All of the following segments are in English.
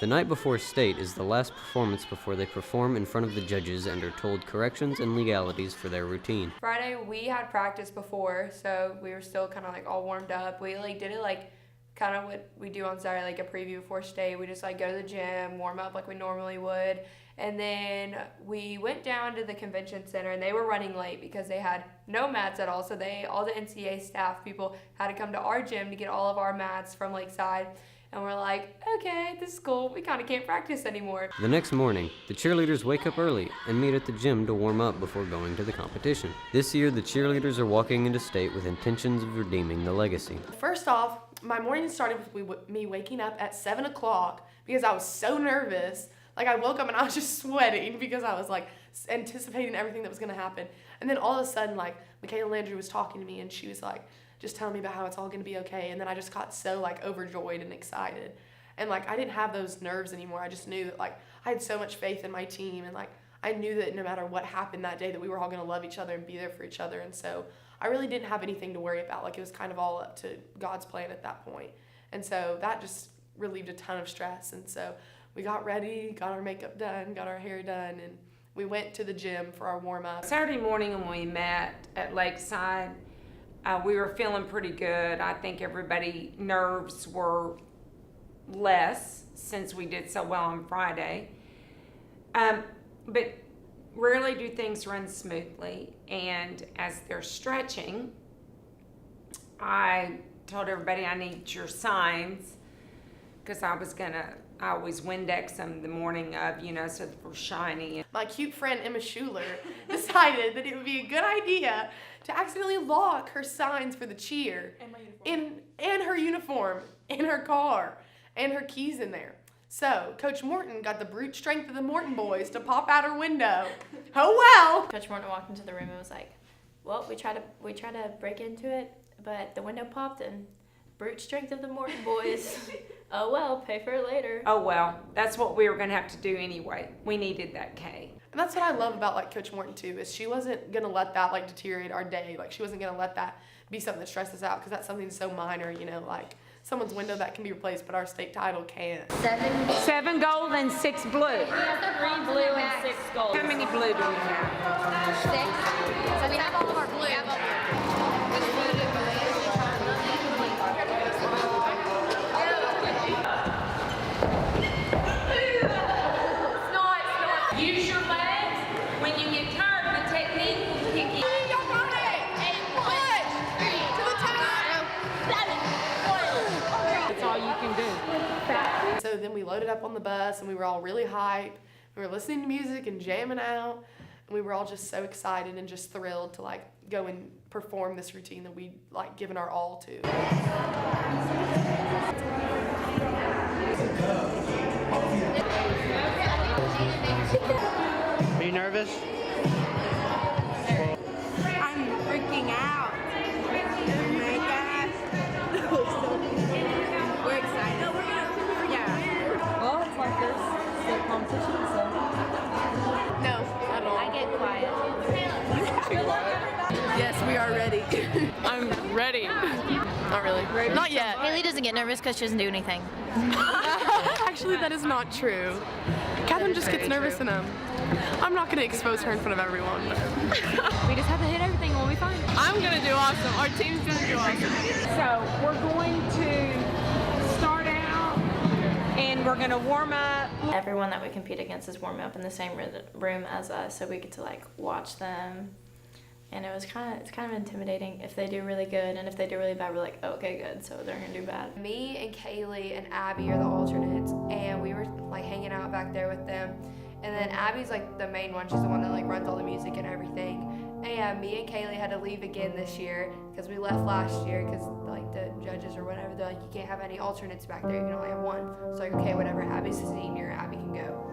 The night before state is the last performance before they perform in front of the judges and are told corrections and legalities for their routine. Friday we had practice before, so we were still kind of like all warmed up. We like did it like kind of what we do on Saturday, like a preview before state. We just like go to the gym, warm up like we normally would, and then we went down to the convention center, and they were running late because they had no mats at all. So all the NCAA staff people had to come to our gym to get all of our mats from Lakeside. And we're like, okay, this is cool. We kind of can't practice anymore. The next morning, the cheerleaders wake up early and meet at the gym to warm up before going to the competition. This year, the cheerleaders are walking into state with intentions of redeeming the legacy. First off, my morning started with me waking up at 7 o'clock because I was so nervous. Like, I woke up and I was just sweating because I was like anticipating everything that was going to happen. And then all of a sudden, like, Michaela Landry was talking to me, and she was like, just telling me about how it's all going to be okay. And then I just got so like overjoyed and excited. And like, I didn't have those nerves anymore. I just knew that like I had so much faith in my team, and like I knew that no matter what happened that day, that we were all going to love each other and be there for each other. And so I really didn't have anything to worry about. Like, it was kind of all up to God's plan at that point. And so that just relieved a ton of stress. And so we got ready, got our makeup done, got our hair done, and we went to the gym for our warm up. Saturday morning when we met at Lakeside, we were feeling pretty good. I think everybody's nerves were less since we did so well on Friday. But rarely do things run smoothly. And as they're stretching, I told everybody I need your signs, because I always Windex them the morning of, so that we're shiny. My cute friend Emma Schuler decided that it would be a good idea to accidentally lock her signs for the cheer and her uniform in her car and her keys in there. So Coach Morton got the brute strength of the Morton boys to pop out her window. Oh well! Coach Morton walked into the room and was like, well, we tried to break into it, but the window popped, and brute strength of the Morton boys. Oh well, pay for it later. Oh well, that's what we were gonna have to do anyway. We needed that K. And that's what I love about like Coach Morton too, is she wasn't gonna let that like deteriorate our day. Like, she wasn't gonna let that be something that stresses us out, because that's something so minor, like someone's window that can be replaced, but our state title can't. 7 gold and 6 blue. We have 3 blue and 6 gold. How many blue do we have? 6. So we have all of our blue. Use your legs. When you get tired, the technique will kick in. That's all you can do. So then we loaded up on the bus, and we were all really hyped. We were listening to music and jamming out, and we were all just so excited and just thrilled to like go and perform this routine that we'd like given our all to. Are you nervous? I'm freaking out. Oh my gosh. We're excited. No, yeah. Well, it's like this state competition, so. No, I don't. I get quiet. Yes, we are ready. I'm ready. Not really. Not yet. Haley doesn't get nervous because she doesn't do anything. Actually, that is not true. Catherine just gets nervous in them. I'm not going to expose her in front of everyone. We just have to hit everything, we'll be fine. I'm gonna do awesome. Our team's gonna do awesome. So we're going to start out, and we're going to warm up. Everyone that we compete against is warming up in the same room as us, so we get to like watch them. And it's kind of intimidating if they do really good, and if they do really bad, we're like, oh, okay, good, so they're gonna do bad. Me and Kaylee and Abby are the alternates, and we were like hanging out back there with them. And then Abby's like the main one. She's the one that like runs all the music and everything. And me and Kaylee had to leave again this year because we left last year because like the judges or whatever, they're like, you can't have any alternates back there. You can only have one. So like, okay, whatever. Abby's a senior. Abby can go.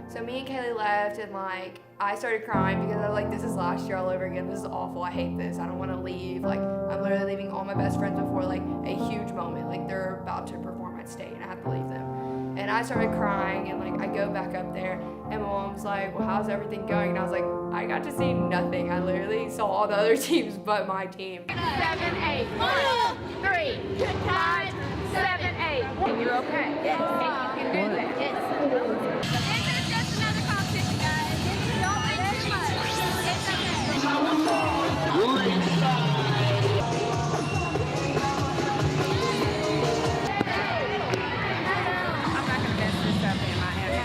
So me and Kaylee left, and like I started crying because I was like, this is last year all over again. This is awful. I hate this. I don't want to leave. Like, I'm literally leaving all my best friends before like a huge moment. Like, they're about to perform at state, and I have to leave them. And I started crying, and like I go back up there, and my mom's like, well, how's everything going? And I was like, I got to see nothing. I literally saw all the other teams but my team. 7, 8. 1, 3. Good time. 7, 8. And you're okay. Yes. And you can do that. Yes. This is just another competition, guys. Don't make too much. It's I'm not gonna mess this up in my head.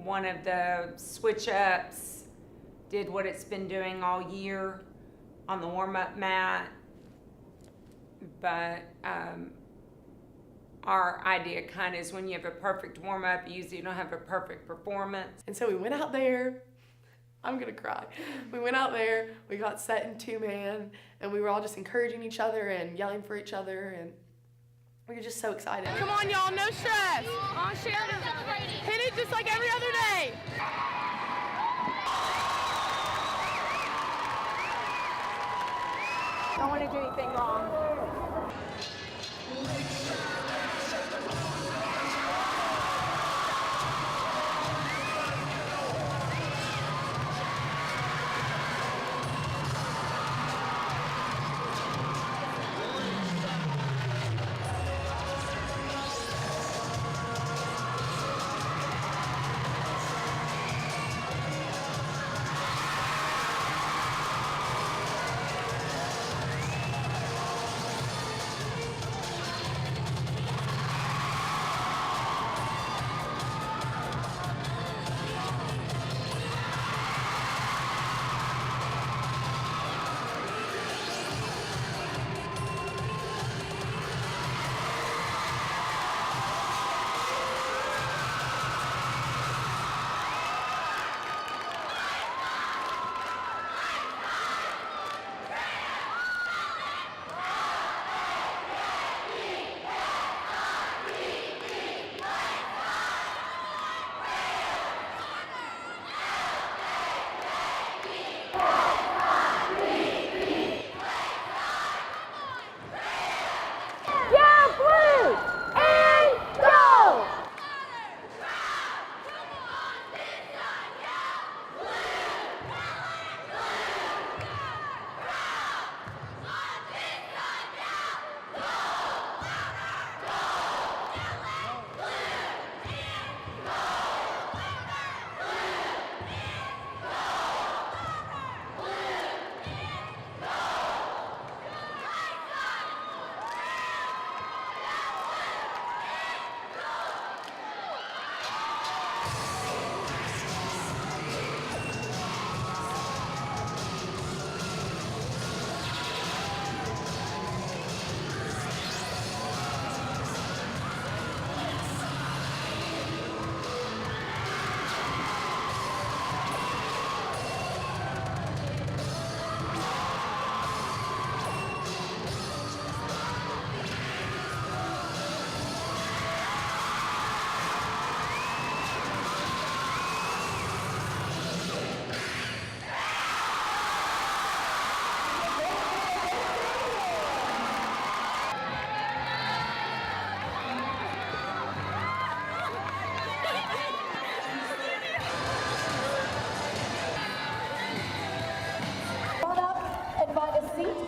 One of the switch ups did what it's been doing all year on the warm up mat, but our idea kind of is when you have a perfect warm up, you usually don't have a perfect performance. And so we went out there. I'm gonna cry. We went out there, we got set in 2-man, and we were all just encouraging each other and yelling for each other, and we were just so excited. Come on, y'all, no stress. On Sheridan. Hit it just like every other day. Don't want to do anything wrong.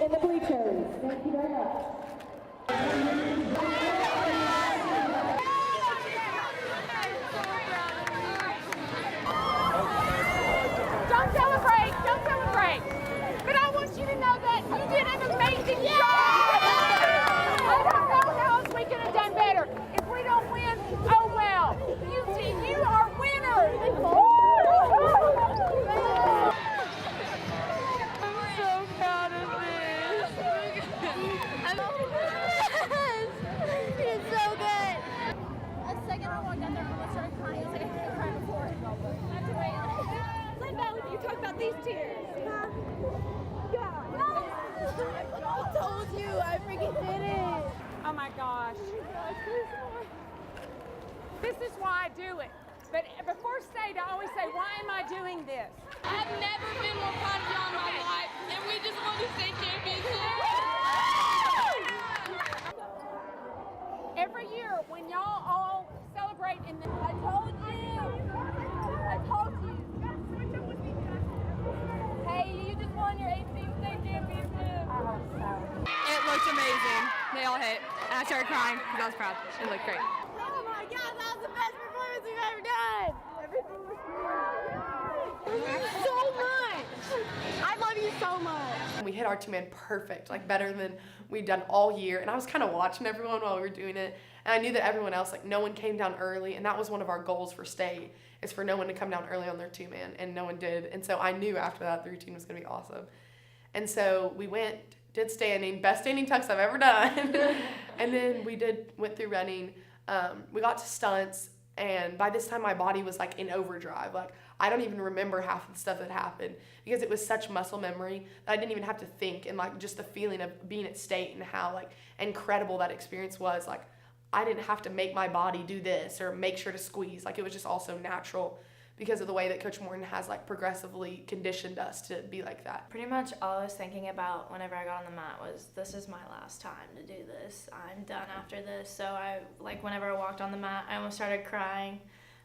in the bleachers. Thank you very much. Don't celebrate, don't celebrate. But I want you to know that you did an amazing job. I don't know how else we could have done better. If we don't win, oh well. You team, you are winners. It's so good. A second I walked out there and I started crying. I was like, I can't cry before. I have to wait. Linda, you talk about these tears. Huh? God. I told you. I freaking did it. Oh my gosh. This is why I do it. But before state, I always say, why am I doing this? I've never been more proud of y'all in my life, and we just won the state championship. Every year when y'all all celebrate in the, I told you. they all hit. And I started crying because I was proud. It looked great. Oh my God, that was the best performance we've ever done. Everything was so much. I love you so much. We hit our 2-man perfect, like better than we'd done all year. And I was kind of watching everyone while we were doing it. And I knew that everyone else, like no one came down early. And that was one of our goals for state, is for no one to come down early on their 2-man. And no one did. And so I knew after that the routine was going to be awesome. And so we did standing, best standing tucks I've ever done. And then we went through running. We got to stunts. And by this time my body was like in overdrive. Like I don't even remember half of the stuff that happened because it was such muscle memory that I didn't even have to think. And like just the feeling of being at state and how like incredible that experience was. Like I didn't have to make my body do this or make sure to squeeze. Like it was just all so natural because of the way that Coach Morton has like progressively conditioned us to be like that. Pretty much all I was thinking about whenever I got on the mat was, this is my last time to do this. I'm done after this. So whenever I walked on the mat, I almost started crying.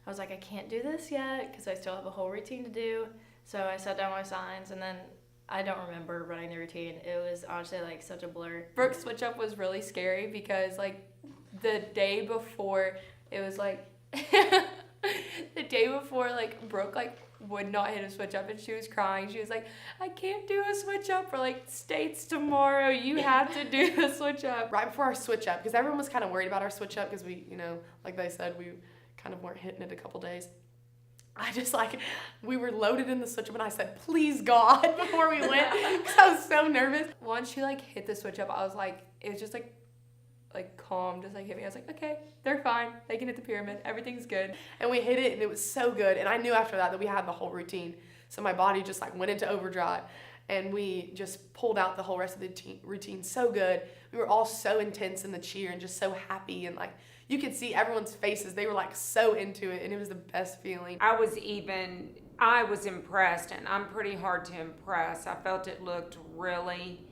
I was like, I can't do this yet because I still have a whole routine to do. So I set down my signs, and then I don't remember running the routine. It was honestly like such a blur. Brooke's switch up was really scary because like the day before it was like the day before like Brooke like would not hit a switch up and she was crying. She was like, I can't do a switch up for like states tomorrow. You have to do the switch up. Right before our switch up, because everyone was kind of worried about our switch up because we, like they said, we kind of weren't hitting it a couple days. I just we were loaded in the switch up and I said, please God, before we went because I was so nervous. Once she like hit the switch up, I was like, it was just like calm, just like hit me. I was like, okay, they're fine. They can hit the pyramid. Everything's good. And we hit it and it was so good. And I knew after that we had the whole routine. So my body just went into overdrive and we just pulled out the whole rest of the routine so good. We were all so intense in the cheer and just so happy, and you could see everyone's faces. They were so into it, and it was the best feeling. I was impressed, and I'm pretty hard to impress. I felt it looked really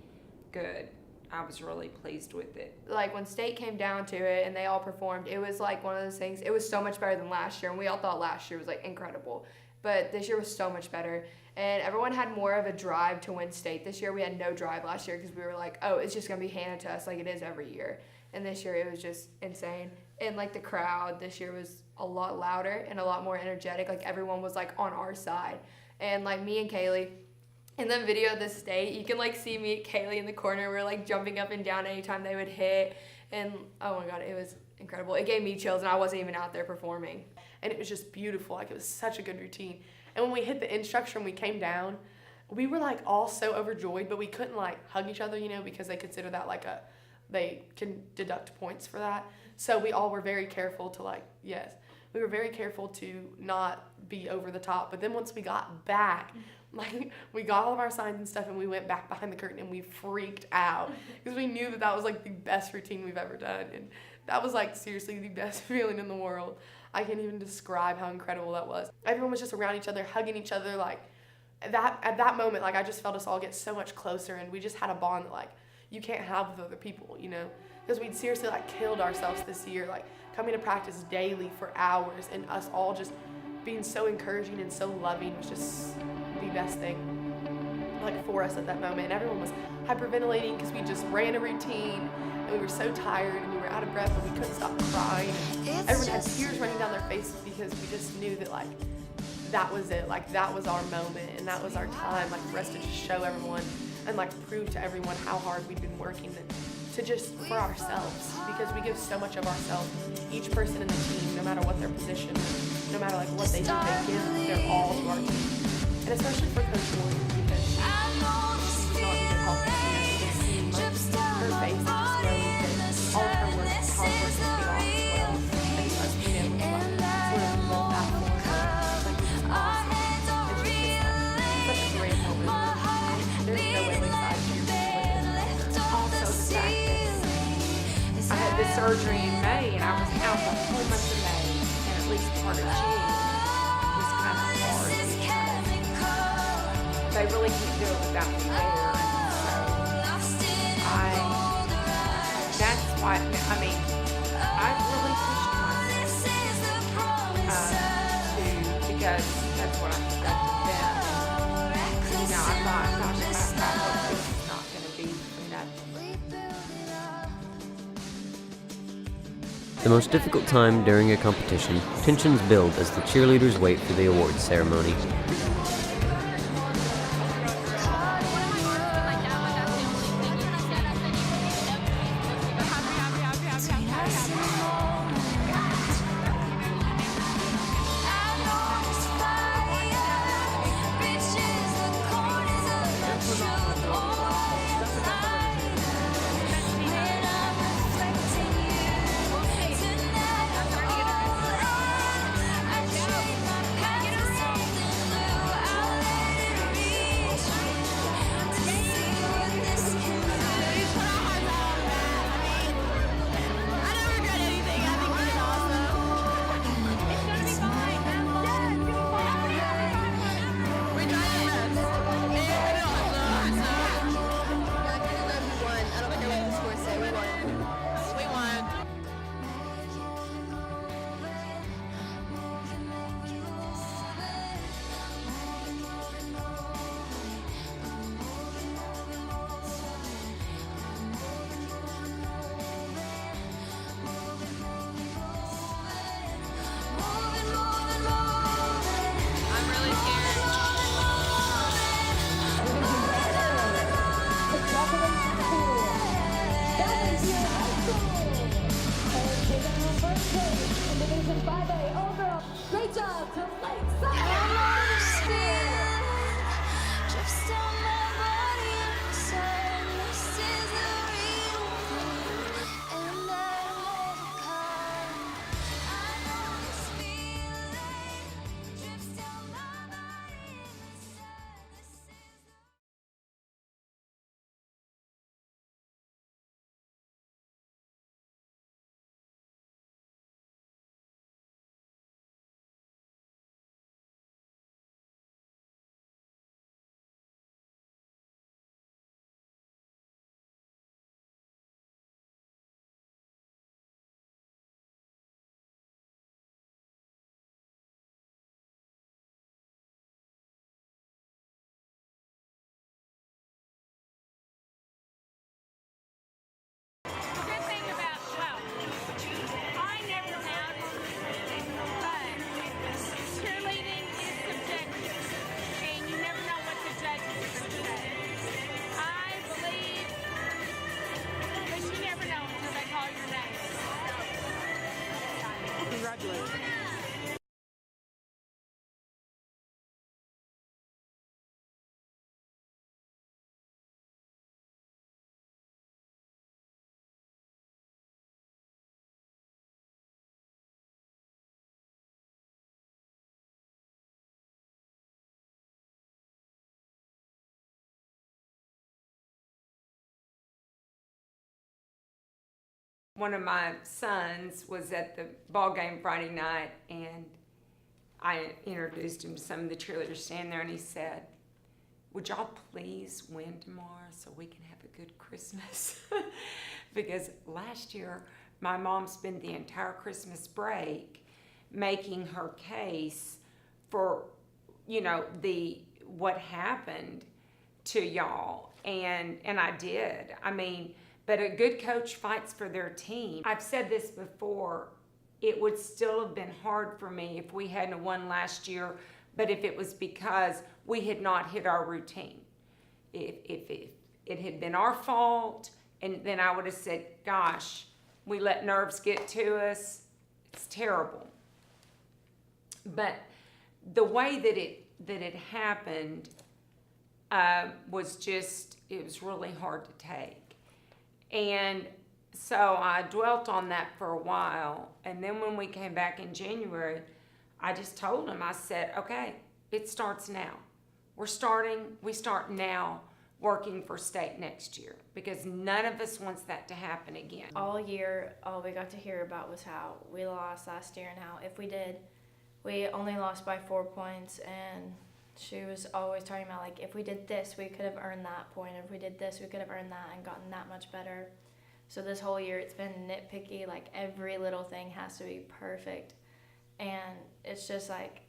good. I was really pleased with it. Like when state came down to it and they all performed, it was like one of those things. It was so much better than last year, and we all thought last year was incredible, but this year was so much better. And everyone had more of a drive to win state. This year we had no drive last year because we were like, oh, it's just gonna be handed to us like it is every year. And this year it was just insane. And the crowd this year was a lot louder and a lot more energetic. Everyone was on our side. And me and Kaylee, in the video of the state, you can see me and Kaylee in the corner. We're jumping up and down anytime they would hit. And oh my God, it was incredible. It gave me chills, and I wasn't even out there performing. And it was just beautiful. It was such a good routine. And when we hit the end structure and we came down, we were all so overjoyed, but we couldn't hug each other, because they consider that they can deduct points for that. So we all were very careful to we were very careful to not be over the top. But then once we got back, we got all of our signs and stuff, and we went back behind the curtain and we freaked out because we knew that was the best routine we've ever done. And that was seriously the best feeling in the world. I can't even describe how incredible that was. Everyone was just around each other, hugging each other. At that moment, I just felt us all get so much closer, and we just had a bond that you can't have with other people, because we'd seriously killed ourselves this year, coming to practice daily for hours, and us all just being so encouraging and so loving was just the best thing for us at that moment. And everyone was hyperventilating because we just ran a routine and we were so tired and we were out of breath and we couldn't stop crying. Everyone had tears running down their faces because we just knew that that was it, that was our moment, and that was our time for us to just show everyone and prove to everyone how hard we'd been working to just for ourselves, because we give so much of ourselves. Each person in the team, no matter what their position, no matter what they do, they give their all to our team. And especially for Coach Morton, because she's not even helping us. You can see her face and just knowing that all of her work and hard work is paid off as well. And us being able to sort of live that for her, it's awesome. And she's just such a great woman. There's no way Lakeside cheers. Also the fact that I had this surgery in May, and I was out the whole month of May, and at least part of June was kind of hard. They really can't do it without me there. So that's why, I really pushed myself because that's what I expected them. I thought, gosh, I hope this is not going to be nothing. The most difficult time during a competition, tensions build as the cheerleaders wait for the awards ceremony. Division 5A all-girls. Great job to Lakeside. One of my sons was at the ball game Friday night, and I introduced him to some of the cheerleaders standing there, and he said, "Would y'all please win tomorrow so we can have a good Christmas?" Because last year, my mom spent the entire Christmas break making her case for, what happened to y'all, and I did. I mean, but a good coach fights for their team. I've said this before, it would still have been hard for me if we hadn't won last year, but if it was because we had not hit our routine. If it had been our fault, and then I would have said, gosh, we let nerves get to us, it's terrible. But the way that it happened was just, it was really hard to take. And so I dwelt on that for a while, and then when we came back in January, I just told him, I said, okay, it starts now. We start now working for state next year, because none of us wants that to happen again. All year, all we got to hear about was how we lost last year, and how if we did, we only lost by 4 points, and she was always talking about, like, if we did this, we could have earned that point. If we did this, we could have earned that and gotten that much better. So this whole year, it's been nitpicky. Like, every little thing has to be perfect. And it's just, like,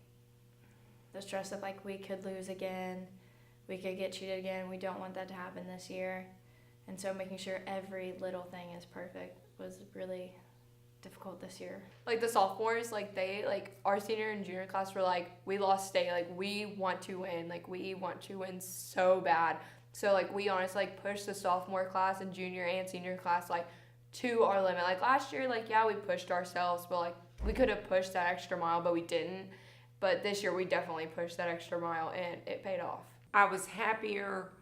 the stress of, like, we could lose again. We could get cheated again. We don't want that to happen this year. And so making sure every little thing is perfect was really difficult this year. Like the sophomores, like they, like our senior and junior class were like, we lost state, like we want to win, like we want to win so bad. So like we honestly like pushed the sophomore class and junior and senior class like to our limit. Like last year, like yeah, we pushed ourselves, but like we could have pushed that extra mile, but we didn't. But this year we definitely pushed that extra mile and it paid off. I was happier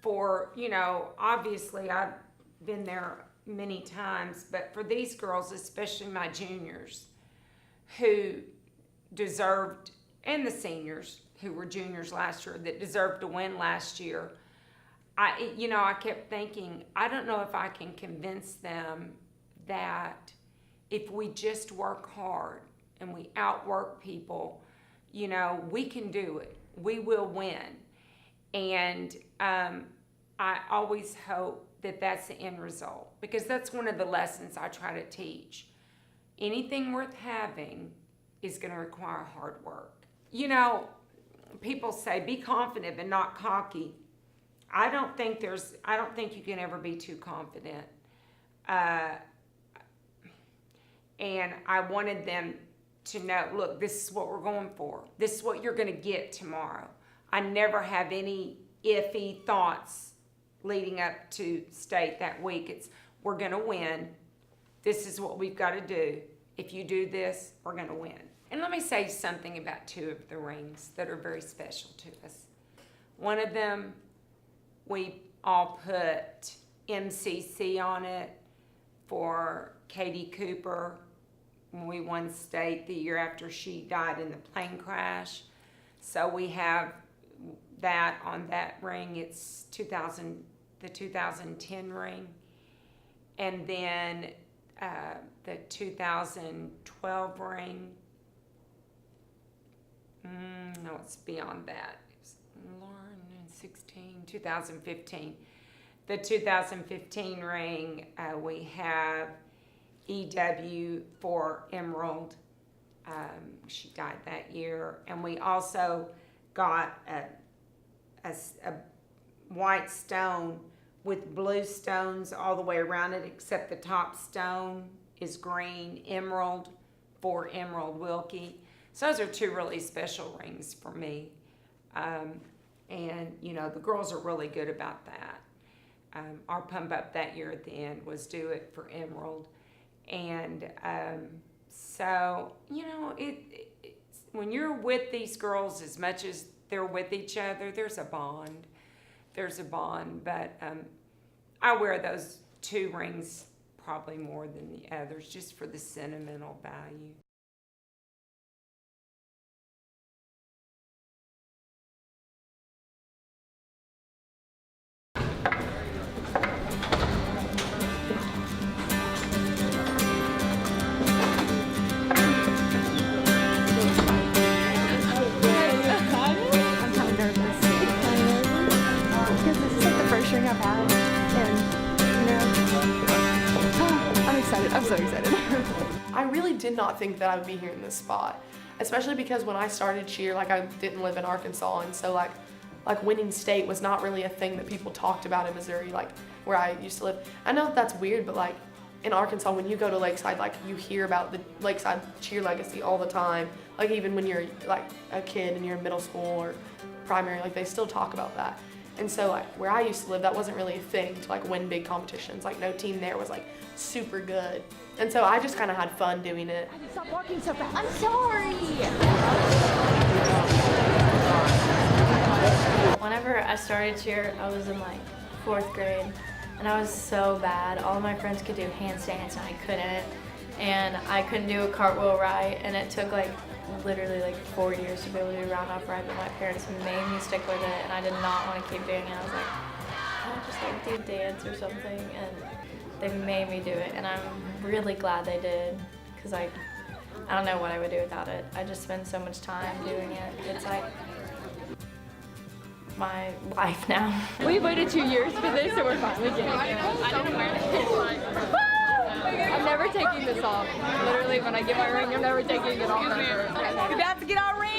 for, you know, obviously I've been there many times, but for these girls, especially my juniors, who deserved, and the seniors who were juniors last year that deserved to win last year, I kept thinking, I don't know if I can convince them that if we just work hard and we outwork people, you know, we can do it. We will win. And I always hope that that's the end result, because that's one of the lessons I try to teach. Anything worth having is going to require hard work. You know, people say be confident but not cocky. I don't think you can ever be too confident. And I wanted them to know, look, this is what we're going for. This is what you're going to get tomorrow. I never have any iffy thoughts leading up to state that week. It's, we're going to win. This is what we've got to do. If you do this, we're going to win. And let me say something about two of the rings that are very special to us. One of them, we all put MCC on it for Katie Cooper when we won state the year after she died in the plane crash. So we have that on that ring. It's the 2010 ring. And then the 2012 ring. No, it's beyond that. It's 2015. The 2015 ring, we have EW for Emerald. She died that year. And we also got a white stone with blue stones all the way around it, except the top stone is green, Emerald for Emerald Wilkie. So those are two really special rings for me. And, you know, the girls are really good about that. Our pump up that year at the end was do it for Emerald. And so, you know, it's, when you're with these girls as much as they're with each other, there's a bond. But I wear those two rings probably more than the others, just for the sentimental value. I'm so excited. I really did not think that I would be here in this spot, especially because when I started cheer, like I didn't live in Arkansas, and so like winning state was not really a thing that people talked about in Missouri, like where I used to live. I know that's weird, but like in Arkansas, when you go to Lakeside, like you hear about the Lakeside cheer legacy all the time. Like even when you're like a kid and you're in middle school or primary, like they still talk about that. And so like where I used to live, that wasn't really a thing to like win big competitions. Like no team there was like super good. And so I just kind of had fun doing it. Stop walking so fast. I'm sorry. Whenever I started cheer, I was in like 4th grade, and I was so bad. All of my friends could do handstands and I couldn't, and I couldn't do a cartwheel right, and it took like literally like 4 years to be able to do round off right, but my parents made me stick with it, and I did not want to keep doing it. I was like, can I just like do dance or something? And they made me do it, and I'm really glad they did, because I don't know what I would do without it. I just spend so much time doing it. It's like my life now. We waited 2 years for this, and we're finally getting it. I didn't wear it. I'm never taking this off. Literally, when I get my ring, I'm never taking it off. We about to get our ring.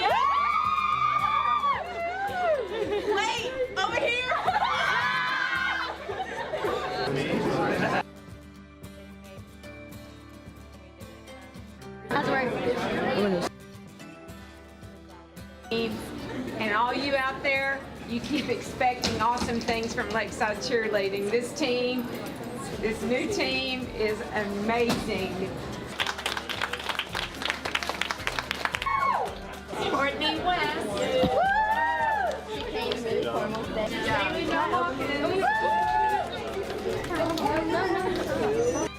Wait, over here. keep expecting awesome things from Lakeside Cheerleading. This new team is amazing. Courtney West. She came really formal today.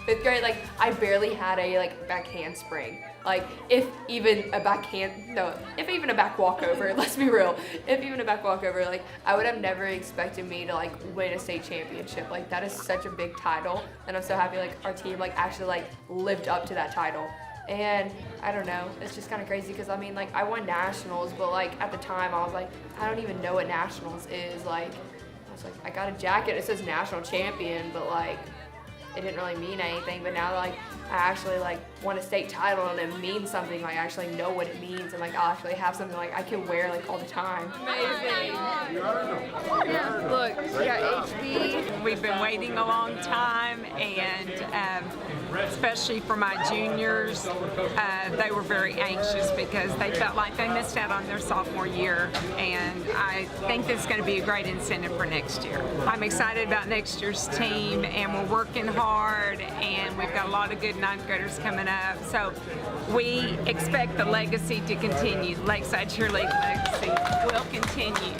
Fifth grade, like, I barely had a, like, back handspring. Like, if even a back walkover, let's be real. If even a back walkover, like, I would have never expected me to, like, win a state championship. Like, that is such a big title. And I'm so happy, like, our team, like, actually, like, lived up to that title. And I don't know, it's just kind of crazy because, I mean, like, I won nationals, but, like, at the time, I was like, I don't even know what nationals is. Like, I was like, I got a jacket, it says national champion, but, like, it didn't really mean anything. But now, like, I actually, like, won a state title and it means something. Like, I actually know what it means, and, like, I'll actually have something, like, I can wear, like, all the time. Amazing. Look, we got HB. We've been waiting a long time, and especially for my juniors, they were very anxious because they felt like they missed out on their sophomore year, and I think this is going to be a great incentive for next year. I'm excited about next year's team, and we're working hard, and we've got a lot of good ninth graders coming up, so we expect the legacy to continue. Lakeside Cheerleading legacy will continue.